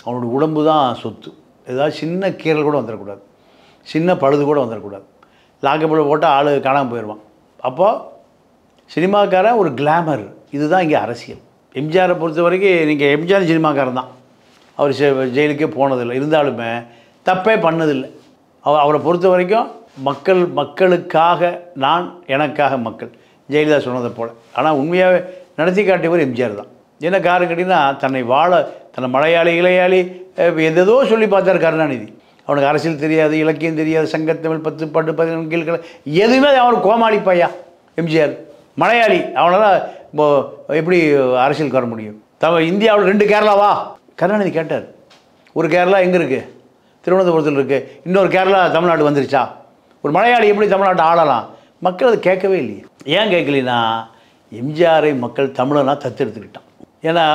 அவனோட உடம்பு தான் சொத்து. ஏதாவது சின்ன கீரல் கூட வந்துடக்கூடாது, சின்ன பழுது கூட வந்துடக்கூடாது. லாக்கப்பில் போட்டால் ஆள் காணாமல் போயிடுவான். அப்போது சினிமாக்காரன் ஒரு கிளாமர். இதுதான் இங்கே அரசியல். எம்ஜிஆரை பொறுத்த வரைக்கும் நீங்கள் எம்ஜிஆர் சினிமாக்காரன் தான். அவர் ஜெயிலுக்கே போனதில்லை, இருந்தாலுமே தப்பே பண்ணதில்லை. அவரை பொறுத்த வரைக்கும் மக்களுக்காக நான், எனக்காக மக்கள், ஜெயலலிதா சொன்னதை போல். ஆனால் உண்மையாகவே நடத்தி காட்டியவர் எம்ஜிஆர் தான். என்ன காரணம் கேட்டிங்கன்னா தன்னை மலையாளி இளையாளி எதோ சொல்லி பார்த்தார் கருணாநிதி. அவனுக்கு அரசியல் தெரியாது, இலக்கியம் தெரியாது, சங்கத்தமிழ் 10 பாட்டு 11 கீழ்களை எதுவுமே அவனுக்கு கோமாளி பையா எம்ஜிஆர். மலையாளி, அவனால் எப்படி அரசியலுக்கு வர முடியும்? இந்தியாவில் 2 கேரளாவா? கருணாநிதி கேட்டார். ஒரு கேரளா எங்கே இருக்குது? திருவனந்தபுரத்தில் இருக்குது. இன்னொரு கேரளா தமிழ்நாடு வந்துருச்சா? ஒரு மலையாளி எப்படி தமிழ்நாட்டை ஆளலாம்? மக்கள் அதை கேட்கவே இல்லையே. ஏன் கேட்கலனா, எம்ஜிஆரை மக்கள் தமிழனா தத்தெடுத்துக்கிட்டான். ஏன்னா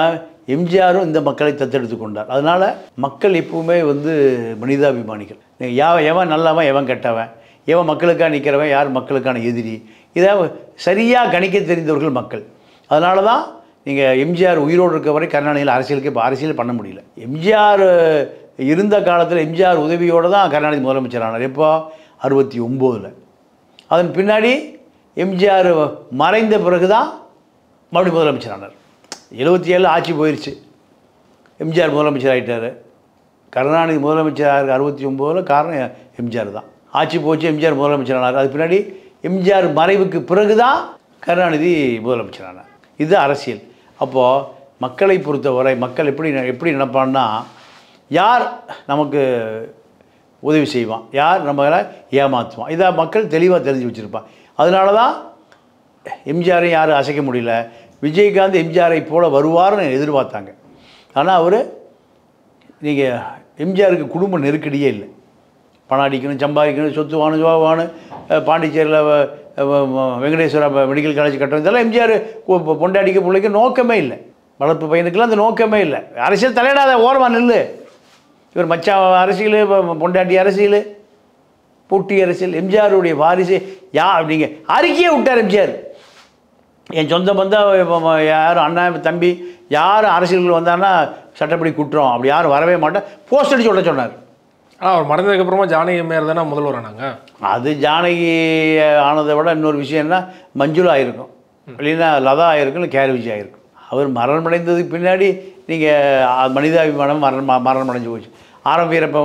எம்ஜிஆரும் இந்த மக்களை தத்தெடுத்து கொண்டார். அதனால் மக்கள் எப்பவுமே மனிதாபிமானிகள். எவன் நல்லவன், எவன் கெட்டவன், எவன் மக்களுக்காக நிற்கிறவன், யார் மக்களுக்கான எதிரி, இதை சரியாக கணிக்க தெரிந்தவர்கள் மக்கள். அதனால தான் நீங்கள் எம்ஜிஆர் உயிரோடு இருக்க வரை கருணாநிதியில் அரசியல் பண்ண முடியல. எம்ஜிஆர் இருந்த காலத்தில் எம்ஜிஆர் உதவியோடு தான் கருணாநிதி முதலமைச்சர் ஆனார். எப்போ? 69. அதன் பின்னாடி எம்ஜிஆர் மறைந்த பிறகு தான் மறுபடியும் முதலமைச்சர் ஆனார். 77 ஆட்சி போயிடுச்சு, எம்ஜிஆர் முதலமைச்சர் ஆகிட்டார். கருணாநிதி முதலமைச்சர் 69 காரணம் எம்ஜிஆர் தான். ஆட்சி போச்சு, எம்ஜிஆர் முதலமைச்சர் ஆனார். அதுக்கு பின்னாடி எம்ஜிஆர் மறைவுக்கு பிறகு தான் கருணாநிதி முதலமைச்சர் ஆனார். இது அரசியல். அப்போது மக்களை பொறுத்தவரை மக்கள் எப்படி நினைப்பான்னா, யார் நமக்கு உதவி செய்வான், யார் நம்மளை ஏமாற்றுவான், இதை மக்கள் தெளிவாக தெரிஞ்சு வச்சுருப்பான். அதனால தான் எம்ஜிஆரையும் யாரும் அசைக்க முடியல. விஜயகாந்த் எம்ஜிஆரை போல வருவார்னு எதிர்பார்த்தாங்க. ஆனால் அவர் நீங்கள் எம்ஜிஆருக்கு குடும்ப நெருக்கடியே இல்லை. பணம் அடிக்கணும், சம்பாதிக்கணும், சொத்து வாணும் பாண்டிச்சேரியில் வெங்கடேஸ்வரா மெடிக்கல் காலேஜ் கட்டணும், இதெல்லாம் எம்ஜிஆர் பொண்டாடிக்க பிள்ளைக்கு நோக்கமே இல்லை. வளர்ப்பு பையனுக்கெல்லாம் அந்த நோக்கமே இல்லை. அரசியல் தலையிடாத, ஓரமாக நில்லு. இவர் மச்சா அரசியல், பொண்டாட்டி அரசியல், பூட்டி அரசியல். எம்ஜிஆருடைய வாரிசு நீங்கள் அறிக்கையே விட்டார் எம்ஜிஆர். என் சொந்த பந்தம் யாரும் அண்ணன் தம்பி யாரும் அரசியல்கள் வந்தான்னா சட்டப்படி குற்றம், அப்படி யாரும் வரவே மாட்டேன், போஸ்ட் அடிச்சு விட சொன்னார். அவர் மறைந்ததுக்கப்புறமா ஜானகி அம்மையார் தானே முதல்வர் ஆனாங்க. அது ஜானகி ஆனதை விட இன்னொரு விஷயம்னா மஞ்சுளா ஆகிருக்கும், இல்லைன்னா லதா ஆகிருக்கும், கேர் விஜய் ஆகிருக்கும். அவர் மரணமடைந்ததுக்கு பின்னாடி நீங்கள் மனிதாபிமானம் மரணமடைஞ்சு போச்சு. ஆரம் வீரப்ப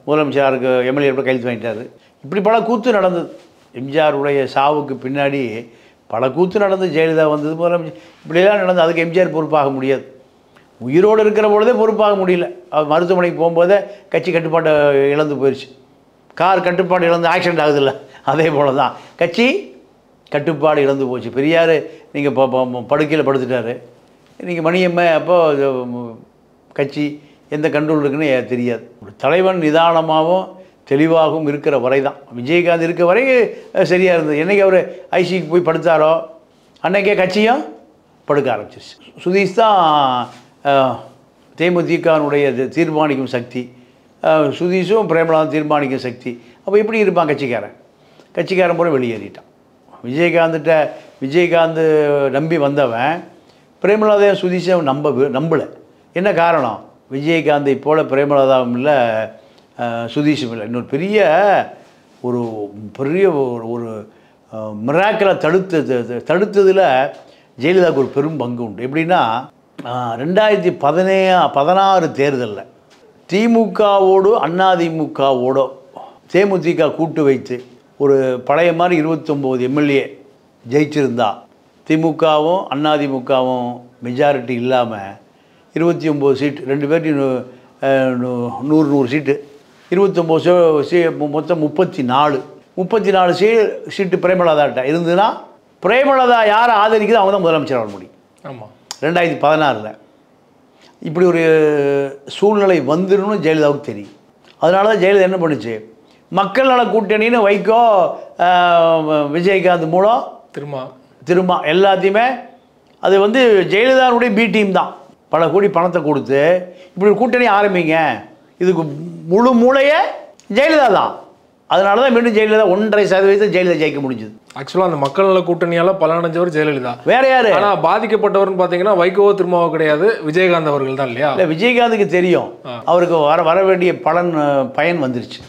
முதலமைச்சருக்கு எம்எல்ஏ கையெழுத்து வாங்கிட்டார். இப்படி பல கூத்து நடந்தது. எம்ஜிஆருடைய சாவுக்கு பின்னாடி பல கூத்து நடந்து, ஜெயலலிதா வந்தது, முதலமைச்சர், இப்படிலாம் நடந்து. அதுக்கு எம்ஜிஆர் பொறுப்பாக முடியாது. உயிரோடு இருக்கிற பொழுதே பொறுப்பாக முடியல. அவர் மருத்துவமனைக்கு போகும்போதே கட்சி கட்டுப்பாட்டை இழந்து போயிடுச்சு. கார் கட்டுப்பாடு இழந்து ஆக்சிடென்ட் ஆகுதில்ல, அதே போல் தான் கட்சி கட்டுப்பாடு இழந்து போச்சு. பெரியார் நீங்கள் படுக்கையில் படுத்துட்டார். நீங்கள் மணியம்மை அப்போது கட்சி எந்த கண்ட்ரோல் இருக்குன்னு தெரியாது. ஒரு தலைவன் நிதானமாகவும் தெளிவாகவும் இருக்கிற வரை தான். விஜயகாந்த் இருக்க வரை சரியாக இருந்தது. என்றைக்கு அவர் ஐசிக்கு போய் படுத்தாரோ அன்றைக்கே கட்சியும் படுக்க ஆரம்பிச்சிருச்சு. சுதீஷ் தான் தேமுதிகனுடைய தீர்மானிக்கும் சக்தி, சுதீஷும் பிரேமலாவும் தீர்மானிக்கும் சக்தி. அப்போ எப்படி இருப்பான் கட்சிக்காரன் பூரா வெளியேறிட்டான். விஜயகாந்த் நம்பி வந்தவன் பிரேமலாதையும் சுதீஷும் நம்பலை. என்ன காரணம்? விஜயகாந்தை போல பிரேமலதாவும் இல்லை, சுதீஷும் இல்லை. இன்னொரு பெரிய ஒரு மிராக்கிளை தடுத்ததில் ஜெயலலிதாவுக்கு ஒரு பெரும் பங்கு உண்டு. எப்படின்னா 2016 தேர்தலில் திமுகவோடு அதிமுகவோடு தேமுதிக கூட்டு வைத்து ஒரு பழைய மாதிரி 29 எம்எல்ஏ ஜெயிச்சிருந்தா, திமுகவும் அதிமுகவும் மெஜாரிட்டி இல்லாமல் 29 சீட்டு, 2 பேர்ட்டி 100 சீட்டு, 29 மொத்தம் 34 சீட்டு பிரேமலதாட்ட இருந்ததுன்னா, பிரேமலதா யாரை ஆதரிக்குதோ அவங்க தான் முதலமைச்சர் ஆக முடியும். ஆமாம். 2016 இப்படி ஒரு சூழ்நிலை வந்துடும் ஜெயலலிதாவுக்கு தெரியும். அதனால தான் ஜெயலலிதா என்ன பண்ணுச்சு, மக்கள் நல கூட்டணின்னு வைகோ விஜயகாந்த் மூலம் திரும்ப எல்லாத்தையுமே அது ஜெயலலிதாவுடைய பி டீம் தான். பல கோடி பணத்தை கொடுத்து இப்படி ஒரு கூட்டணி ஆரம்பிங்க, இதுக்கு முழு மூளையே ஜெயலலிதா தான். அதனால தான் மீண்டும் ஜெயலலிதா 1.5% ஜெயலலிதா ஜெயிக்க முடிஞ்சது. ஆக்சுவலாக அந்த மக்கள் நல கூட்டணியால் பலனடைஞ்சவர் ஜெயலலிதா. வேற யாரு? ஆனால் பாதிக்கப்பட்டவர்னு பார்த்தீங்கன்னா வைகோவோ திருமாவோ கிடையாது, விஜயகாந்த் அவர்கள் தான் இல்லையா? இல்லை, விஜயகாந்துக்கு தெரியும் அவருக்கு வர வேண்டிய பயன் வந்துருச்சு.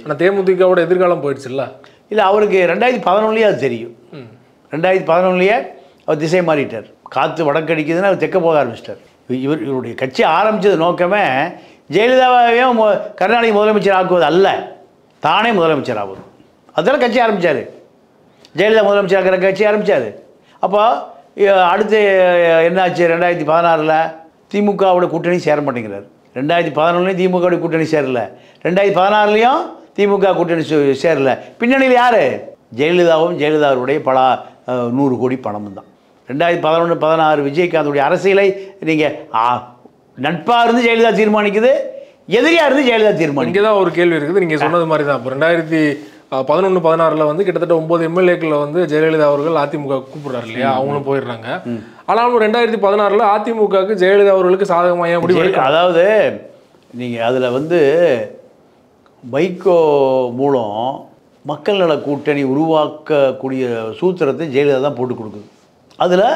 ஆனால் தேமுதிகவோட எதிர்காலம் போயிடுச்சு இல்லை? இல்லை, அவருக்கு 2011 அது தெரியும். 2011 அவர் திசை மாறிட்டார். காற்று வடக்கடிக்குதுன்னு அவர் தெற்க போக ஆரம்பிச்சிட்டார். இவருடைய கட்சி ஆரம்பித்தது நோக்கமே ஜெயலலிதாவையும் கருணாநிதி முதலமைச்சர் ஆக்குவது அல்ல, தானே முதலமைச்சர் ஆகுது. அதெல்லாம் கட்சி ஆரம்பித்தார். ஜெயலலிதா முதலமைச்சர் ஆக்கிற கட்சி ஆரம்பித்தார். அப்போ அடுத்து என்னாச்சு, 2016 திமுகவோட கூட்டணி சேர மாட்டேங்கிறார். 2011 திமுகவோட கூட்டணி சேரல, 2016 திமுக கூட்டணி சேரல. பின்னணியில் யார்? ஜெயலலிதாவும் ஜெயலலிதாவுடைய பல 100 கோடி பணமும் தான். 2011-16 விஜயகாந்துடைய அரசியலை நீங்கள் நட்பாக இருந்து ஜெயலலிதா தீர்மானிக்குது, எதிரியாக இருந்து ஜெயலலிதா தீர்மானிக்குது. இங்கே தான் ஒரு கேள்வி இருக்குது. நீங்கள் சொன்னது மாதிரி தான். இப்போ 2011-16 கிட்டத்தட்ட 9 எம்எல்ஏக்களில் ஜெயலலிதா அவர்கள் அதிமுக கூப்பிடுறாரு இல்லையா, அவங்களும் போயிடுறாங்க. ஆனாலும் 2016 அதிமுகவுக்கு ஜெயலலிதா அவர்களுக்கு சாதகமாக முடிவு. அதாவது நீங்கள் அதில் வைகோ மூலம் மக்கள் நல கூட்டணி உருவாக்கக்கூடிய சூத்திரத்தை ஜெயலலிதா தான் போட்டு கொடுக்குது. அதில்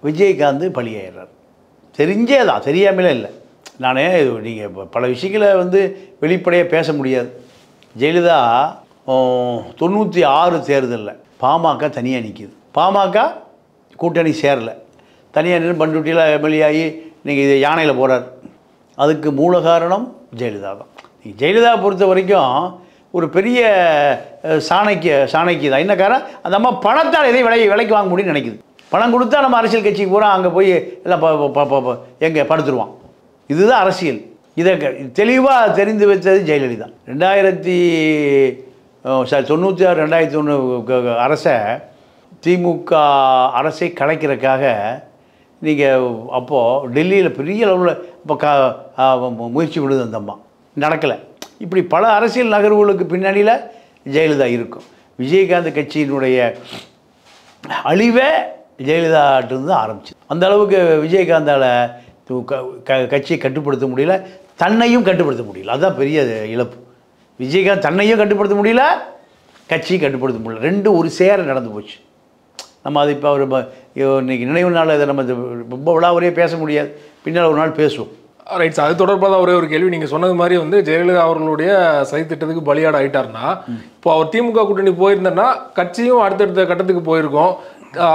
விஜயகாந்த் பலியாயிடுறார். தெரிஞ்சே தான், தெரியாமலே இல்லை. நானே நீங்கள் பல விஷயங்களை வெளிப்படையாக பேச முடியாது. ஜெயலலிதா 96 தேர்தலில் பாமக தனியாக நிற்கிது. பாமக கூட்டணி சேரலை, தனியாக நின்று பண்ருட்டியில் எம்எல்ஏ ஆகி நீங்கள் இது யானையில் போகிறார். அதுக்கு மூல காரணம் ஜெயலலிதா தான். ஜெயலலிதா பொறுத்த வரைக்கும் ஒரு பெரிய சாணக்கிய தான். என்ன காரணம், அந்த அம்மா பணத்தால் எதை விலைக்கு வாங்க முடியும்னு நினைக்குது. பணம் கொடுத்தா நம்ம அரசியல் கட்சிக்கு பூரா அங்கே போய் எல்லாம் எங்கே படுத்துருவான். இதுதான் அரசியல். இதை தெளிவாக தெரிந்து வச்சது ஜெயலலிதா. 96 2001 அரசை திமுக அரசை கலைக்கிறதுக்காக நீங்கள் அப்போது டெல்லியில் பெரிய அளவில் இப்போ முயற்சி விடுது அந்த அம்மா, நடக்கலை. இப்படி பல அரசியல் நகர்வுகளுக்கு பின்னணியில் ஜெயலலிதா இருக்கும். விஜயகாந்த் கட்சியினுடைய அழிவே ஜெயலலிதாட்டிருந்து ஆரம்பிச்சு. அந்த அளவுக்கு விஜயகாந்தால் கட்சியை கட்டுப்படுத்த முடியல, தன்னையும் கட்டுப்படுத்த முடியல. அதுதான் பெரிய இழப்பு. விஜயகாந்த் தன்னையும் கட்டுப்படுத்த முடியல, கட்சியை கட்டுப்படுத்த முடியல. ரெண்டும் ஒரு சேர நடந்து போச்சு. நம்ம அது இப்போ அவர் இன்றைக்கி நினைவு நாள் இதை நம்ம ரொம்ப விழாவறையே பேச முடியாது, பின்னால் ஒரு நாள் பேசுவோம். ரைட் சார், அது தொடர்பாக தான் ஒரே ஒரு கேள்வி. நீங்கள் சொன்னது மாதிரி வந்து ஜெயலலிதா அவர்களுடைய சதித்திட்டத்துக்கு பலியாட ஆகிட்டார்னா, இப்போ அவர் திமுக கூட்டணி போயிருந்தேன்னா கட்சியும் அடுத்தடுத்த கட்டத்துக்கு போயிருக்கோம்,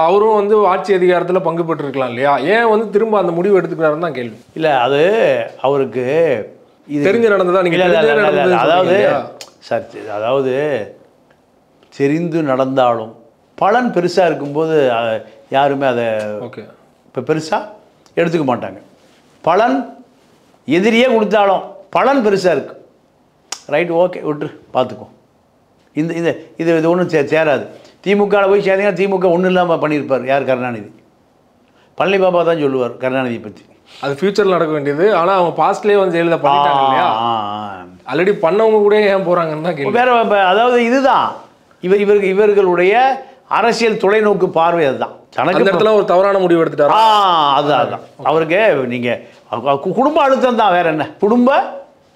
அவரும் வந்து ஆட்சி அதிகாரத்தில் பங்கு பெற்றிருக்கலாம் இல்லையா? ஏன் வந்து திரும்ப அந்த முடிவு எடுத்துக்கிறாருன்னு தான் கேள்வி. இல்லை, அது அவருக்கு இது தெரிஞ்சு நடந்ததா? நீங்கள் அதாவது சார், அதாவது தெரிந்து நடந்தாலும் பலன் பெருசாக இருக்கும்போது யாருமே அதை இப்போ பெருசாக எடுத்துக்க மாட்டாங்க. பலன் எதிரியே கொடுத்தாலும் பலன் பெருசாக இருக்குது, ரைட், ஓகே, விட்டுரு, பார்த்துக்கோ. இந்த இந்த இது இது ஒன்றும் சேராது. திமுகவில் போய் சேர்ந்தீங்கன்னா திமுக ஒன்றும் இல்லாமல் பண்ணியிருப்பார் யார்? கருணாநிதி. பழனி பாபா தான் சொல்லுவார் கருணாநிதியை பற்றி. அது ஃபியூச்சரில் நடக்க வேண்டியது. ஆனால் அவங்க பாஸ்ட்லேயே வந்து ஜெயலலிதா பண்ணிட்டாங்க இல்லையா? ஆல்ரெடி பண்ணவங்க கூட ஏன் போகிறாங்கன்னு தான் கேள்வி. வேற அதாவது இதுதான் இவர்களுடைய அரசியல் தொலைநோக்கு பார்வை. அதுதான் அந்த இடத்துல ஒரு தவறான முடிவு எடுத்துட்டாரு. அதுதான் அவருக்கு. நீங்கள் குடும்ப அழுத்தம் தான், வேற என்ன, குடும்ப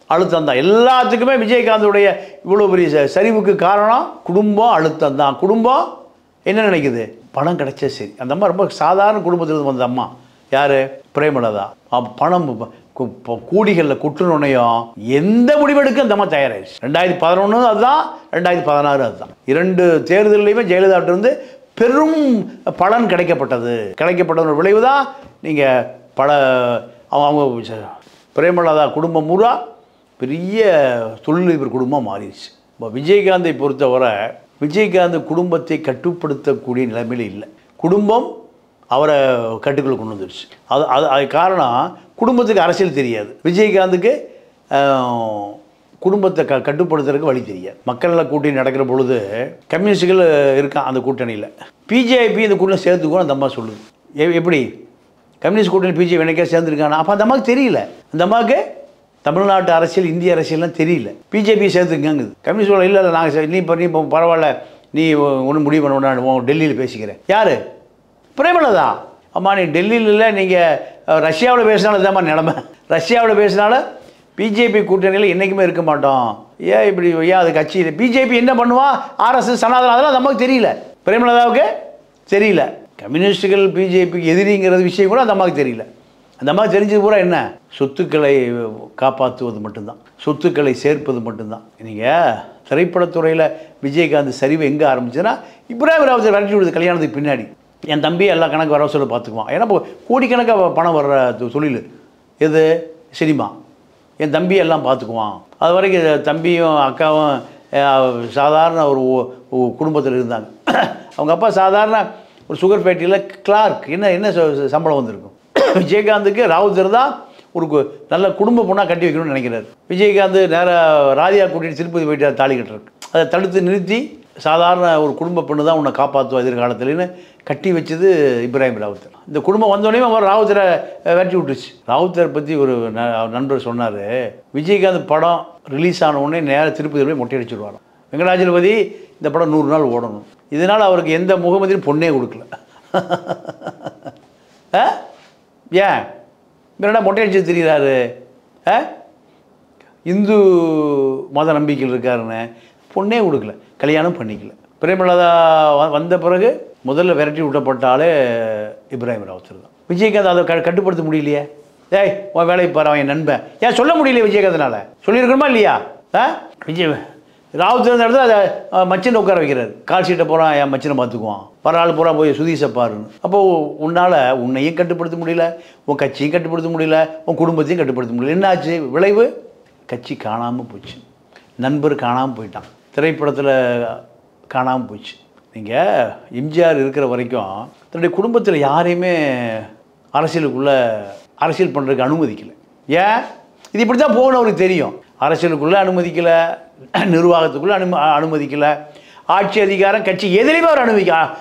அழுத்தம் தான் எல்லாத்துக்குமே. விஜயகாந்துடைய இவ்வளோ பெரிய சரிவுக்கு காரணம் குடும்பம் அழுத்தம் தான். குடும்பம் என்ன நினைக்குது? பணம் கிடைச்சா சரி. அந்த அம்மா ரொம்ப சாதாரண குடும்பத்திலிருந்து வந்த அம்மா. யார்? பிரேமலதா. பணம் கூடிகளில் குட்டுநுணையும் எந்த முடிவெடுக்க அந்த அம்மா தயாராகிடுச்சு. 2011 அதுதான், 2016 அதுதான். 2 தேர்தலையுமே ஜெயலலிதாவிட்டிருந்து பெரும் பலன் கிடைக்கப்பட்டது விளைவு தான். நீங்கள் பல அவங்க பிரேமலதா குடும்பம் பூரா பெரிய தொழிலதிபர் குடும்பம் மாறிடுச்சு. இப்போ விஜயகாந்தை பொறுத்தவரை விஜயகாந்த் குடும்பத்தை கட்டுப்படுத்தக்கூடிய நிலைமையில் இல்லை. குடும்பம் அவரை கட்டுக்குள்ளே கொண்டு வந்துடுச்சு. அது காரணம், குடும்பத்துக்கு அரசியல் தெரியாது. விஜயகாந்துக்கு குடும்பத்தை கட்டுப்படுத்துறதுக்கு வழி தெரியாது. மக்கள் நல கூட்டணி நடக்கிற பொழுது கம்யூனிஸ்டுகள் இருக்கான் அந்த கூட்டணியில். பிஜேபி இந்த கூட்டணி சேர்த்துக்கோ அந்த அம்மா சொல்லுது. எப்படி கம்யூனிஸ்ட் கூட்டணி பிஜேபி என்னைக்கே சேர்ந்துருக்கானா? அப்போ அந்த அம்மாவுக்கு தெரியல. அந்த அம்மாவுக்கு தமிழ்நாட்டு அரசியல், இந்திய அரசியல்லாம் தெரியல. பிஜேபி சேர்த்துக்கங்குது. கம்யூனிஸ்ட் இல்லை நாங்கள் நீ இப்போ பரவாயில்ல, நீ ஒன்றும் முடிவு பண்ண வேண்டாம், டெல்லியில் பேசிக்கிறேன். யார்? பிரேமலதா. அம்மா நீ டெல்லியில் இல்லை, நீங்கள் ரஷ்யாவில் பேசினாலும் தான்மா நிலமை. ரஷ்யாவில் பேசினாலும் பிஜேபி கூட்டணியில் என்றைக்குமே இருக்க மாட்டோம். ஏன் இப்படி? ஏன் அது கட்சியில் பிஜேபி என்ன பண்ணுவான்? ஆர்எஸ்எஸ், சனாதனம், அதெல்லாம் நமக்கு தெரியல. பிரேமலதாவுக்கு தெரியல. கம்யூனிஸ்டுகள் பிஜேபிக்கு எதிரிங்கிறது விஷயம் கூட அந்த அம்மாவுக்கு தெரியல. அந்த அம்மா தெரிஞ்சது பூரா என்ன? சொத்துக்களை காப்பாற்றுவது மட்டும்தான், சொத்துக்களை சேர்ப்பது மட்டும்தான். நீங்கள் திரைப்படத்துறையில் விஜயகாந்த் சரிவு எங்கே ஆரம்பிச்சுன்னா, இப்ராஹிம் ராவத்தை விரட்டி விடுது கல்யாணத்துக்கு பின்னாடி. என் தம்பி எல்லா கணக்கு வர சொல்ல பார்த்துக்குவான். ஏன்னா இப்போ கோடிக்கணக்காக பணம் வர்ற தொழில் எது? சினிமா. என் தம்பி எல்லாம் பார்த்துக்குவான். அது வரைக்கும் தம்பியும் அக்காவும் சாதாரண ஒரு குடும்பத்தில் இருந்தாங்க. அவங்க அப்பா சாதாரண ஒரு சுகர் ஃபேக்ட்ரியில் கிளார்க். என்ன சம்பளம் வந்திருக்கும்? விஜயகாந்துக்கு ராவுத்தர் தான் ஒரு நல்ல குடும்ப பொண்ணாக கட்டி வைக்கணும்னு நினைக்கிறார். விஜயகாந்த் நேராக ராதியா கூட்டிகிட்டு திருப்பதி போயிட்டு தாலி கட்டுறக்கு. அதை தடுத்து நிறுத்தி சாதாரண ஒரு குடும்ப பெண்ணு தான் உன்னை காப்பாற்றுவா எதிர்காலத்துலன்னு கட்டி வச்சது இப்ராஹிம் ராவுத்தர். இந்த குடும்பம் வந்தோடனே அவர் ராவுத்தரை வெட்டி விட்டுருச்சு. ராவுத்தரை பற்றி ஒரு நண்பர் சொன்னார், விஜயகாந்த் படம் ரிலீஸ் ஆன உடனே நேராக திருப்பதியில் போய் மொட்டை அடிச்சுடுவாராம். வெங்கடாஜலபதி இந்த படம் 100 நாள் ஓடணும். இதனால் அவருக்கு எந்த முகமதியும் பொண்ணே கொடுக்கல. ஏன் என்னடா மொட்டை அடிச்சு தெரிகிறாரு? இந்து மத நம்பிக்கையில் இருக்காருன்னு பொண்ணே கொடுக்கல, கல்யாணம் பண்ணிக்கல. பிரேமலதா வந்த பிறகு முதல்ல விரட்டி விட்டப்பட்டாலே இப்ராஹிம் ராவுத்தர் தான். விஜயகாந்த் அதை கட்டுப்படுத்த முடியலையே. ஏய் உன் வேலையை பாரு, அவன் என் நண்பன். ஏன் சொல்ல முடியலையே விஜயகாந்தனால? சொல்லியிருக்கணுமா இல்லையா? விஜய் ராவுத்தர் இருந்த இடத்துல அதை மச்சினை உட்கார வைக்கிறார். கால் சீட்டை போகிறான், என் மச்சினை பார்த்துக்குவான், பரவாயில்ல பூரா போய் சுதீஷை பாருன்னு. அப்போது உன்னால் உன்னையும் கட்டுப்படுத்த முடியல, உன் கட்சியும் கட்டுப்படுத்த முடியல, உன் குடும்பத்தையும் கட்டுப்படுத்த முடியல. என்னாச்சு விளைவு? கட்சி காணாமல் போச்சு, நண்பர் காணாமல் போயிட்டான், திரைப்படத்தில் காணாமல் போச்சு. நீங்கள் எம்ஜிஆர் இருக்கிற வரைக்கும் தன்னுடைய குடும்பத்தில் யாரையுமே அரசியலுக்குள்ளே அரசியல் பண்ணுறதுக்கு அனுமதிக்கலை. ஏன் இது இப்படி தான் போகணும் அவருக்கு தெரியும். அரசியலுக்குள்ளே அனுமதிக்கலை, நிர்வாகத்துக்குள்ளே அனுமதிக்கலை, ஆட்சி அதிகாரம் கட்சி எதிலையுமே அவர்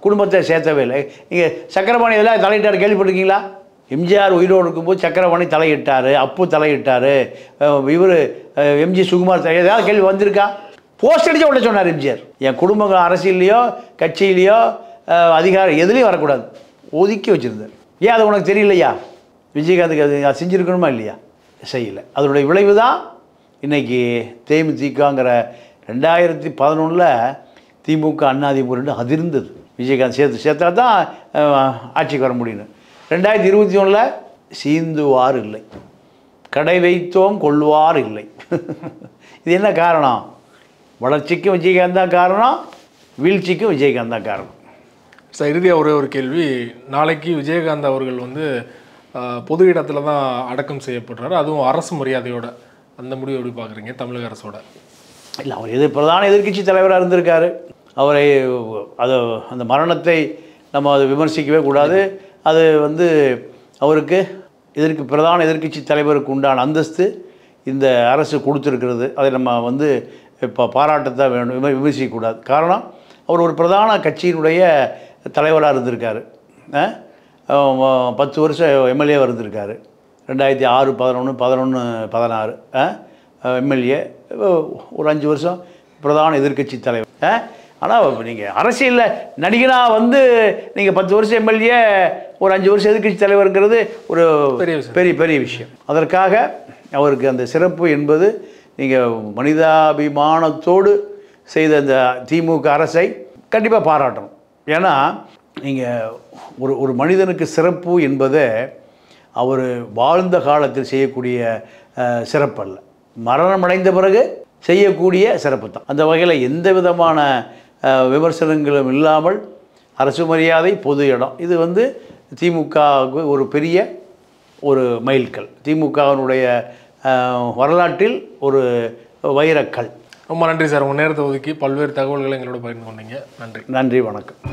குடும்பத்தை சேர்த்தவே இல்லை. இங்கே சக்கரபாணி இதெல்லாம் தலையிட்டார், கேள்விப்பட்டிருக்கீங்களா? எம்ஜிஆர் உயிரோடு இருக்கும்போது சக்கரபாணி தலையிட்டார், அப்பு தலையிட்டார், இவர் எம்ஜி சுகுமார் ஏதாவது கேள்வி வந்திருக்கா? போஸ்ட் அடிச்சா உடனே சொன்னார் எம்ஜிஆர், என் குடும்ப அரசியல்லையோ கட்சியிலையோ அதிகாரம் எதுலேயும் வரக்கூடாது, ஒதுக்கி வச்சுருந்தார். ஏன் அது உனக்கு தெரியலையா? விஜயகாந்துக்கு அது செஞ்சுருக்கணுமா இல்லையா? செய்யலை. அதனுடைய விளைவு தான் இன்றைக்கி தேமுதிகங்கிற 2011 திமுக அதிமுக ரெண்டு அதிர்ந்தது. விஜயகாந்த் சேர்த்தா தான் ஆட்சிக்கு வர முடியும். 2021 சீந்துவார் இல்லை, கடை வைத்தோம் கொள்வார் இல்லை. இது என்ன காரணம்? வளர்ச்சிக்கும் விஜயகாந்த் தான் காரணம், வீழ்ச்சிக்கும் விஜயகாந்த் தான் காரணம். சார், இறுதியாக ஒரே ஒரு கேள்வி. நாளைக்கு விஜயகாந்த் அவர்கள் வந்து பொது இடத்துல தான் அடக்கம் செய்யப்படுறாரு, அதுவும் அரசு மரியாதையோட. அந்த முடிவு எப்படி பார்க்குறீங்க தமிழக அரசோட? இல்லை, அவர் பிரதான எதிர்க்கட்சி தலைவராக இருந்திருக்காரு. அவரை அந்த மரணத்தை நம்ம அதை விமர்சிக்கவே கூடாது. அது அவருக்கு பிரதான எதிர்க்கட்சி தலைவருக்கு உண்டான அந்தஸ்து இந்த அரசு கொடுத்துருக்கிறது. அதை நம்ம இப்போ பாராட்டத்தான் வேணும், விமர்சிக்கக்கூடாது. காரணம், அவர் ஒரு பிரதான கட்சியினுடைய தலைவராக இருந்திருக்காரு. 10 வருஷம் எம்எல்ஏவாக இருந்திருக்காரு. 2006, 11, 11, 16 எம்எல்ஏ, ஒரு 5 வருஷம் பிரதான எதிர்க்கட்சி தலைவர். ஆனால் நீங்கள் அரசியலில் நடிகனாக நீங்கள் 10 வருஷம் எம்எல்ஏ, ஒரு 5 வருஷம் எதிர்க்கட்சி தலைவருங்கிறது ஒரு பெரிய விஷயம். அதற்காக அவருக்கு அந்த சிறப்பு என்பது நீங்கள் மனிதாபிமானத்தோடு செய்த அந்த திமுக அரசை கண்டிப்பாக பாராட்டணும். ஏன்னா நீங்கள் ஒரு மனிதனுக்கு சிறப்பு என்பதை அவர் வாழ்ந்த காலத்தில் செய்யக்கூடிய சிறப்பு அல்ல, மரணமடைந்த பிறகு செய்யக்கூடிய சிறப்பு தான். அந்த வகையில் எந்த விதமான விமர்சனங்களும் இல்லாமல் அரசு மரியாதை, பொது இடம், இது திமுகவுக்கு ஒரு பெரிய ஒரு மைல்கல், திமுகவினுடைய வரலாற்றில் ஒரு வைரக்கல். ரொம்ப நன்றி சார், உங்கள் நேரத்தை ஒதுக்கி பல்வேறு தகவல்களை எங்களோட பகிர்ந்து கொண்டீங்க. நன்றி. நன்றி, வணக்கம்.